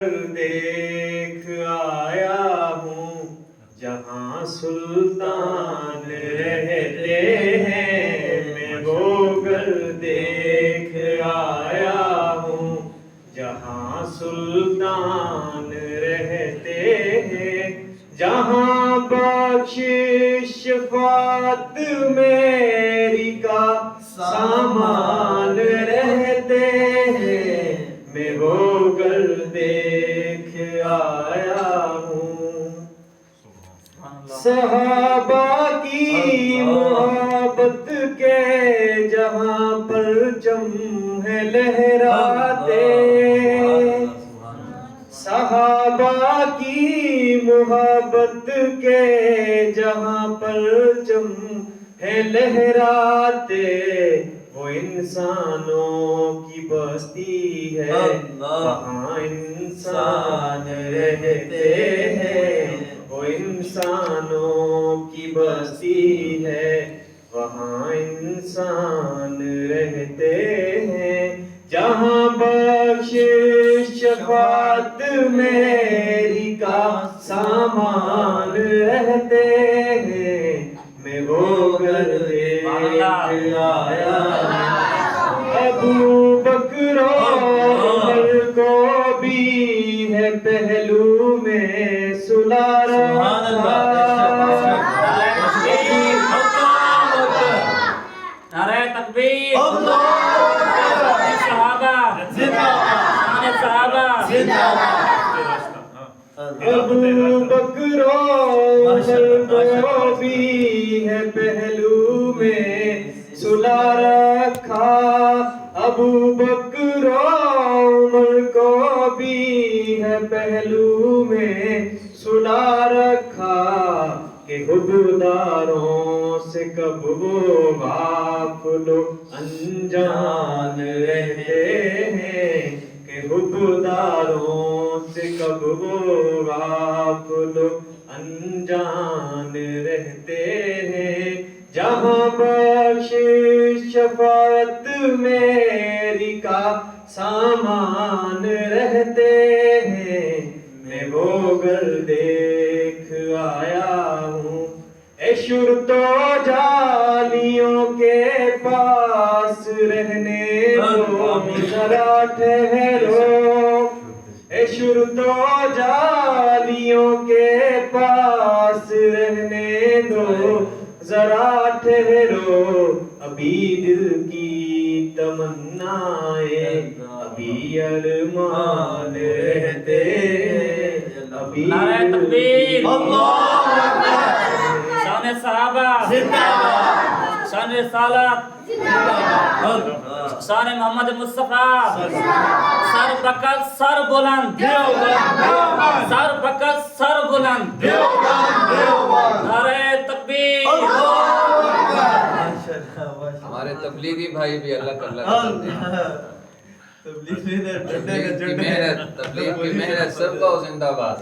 دیکھ آیا ہوں جہاں سلطان رہتے ہیں، میں وہ گھر دیکھ آیا ہوں جہاں سلطان رہتے ہیں، جہاں بخشش شفاعت میری کا سامان رہتے ہیں، میں وہ گھر دیکھ آیا ہوں۔ صحابہ کی محبت کے جہاں پرچم ہے لہراتے، صحابہ کی محبت کے جہاں پرچم ہے لہراتے، وہ انسانوں کی بستی ہے وہاں انسان رہتے ہیں، وہ انسانوں کی بستی ہے وہاں انسان رہتے ہیں، جہاں بخشش شفاعت میری کا سامان رہتے ہیں، میں وہ گھر دیکھ آیا۔ ابو بکر عمر کو بھی ہے پہلو میں سلا رکھا، نعرہ تکبیر، صحابہ ابو بکر عمر کو بھی ہے پہلو میں سلا رکھا، ابو بکر عمر کو بھی ہے پہلو میں سلا رکھا، کہ حبداروں سے کب وہ غافل و انجان رہتے ہیں، کہ حبداروں سے کب وہ غافل و انجان رہتے ہیں، جہاں بخشش شفاعت میری کا سامان رہتے ہیں، میں وہ گھر دیکھ آیا ہوں۔ اے شرط و جالیوں کے پاس رہنے دو ذرا ٹھہرو، اے شرط و جالیوں کے پاس رہنے دو ذرا ٹھہرو، ابھی دل کی تمنائیں ابھی ارمان رہتے ہیں، ابھی نعرہ تکبیر، شان صحابہ، شان رسالت، شان محمد مصطفیٰ، سر بکت سر بلند، سر بکت سر بلند، نعرہ تکبیر۔ ہمارے تبلیغی بھائی بھی اللہ کرتے ہیں، تبلیغ کی محنت سب کا زندہ باد۔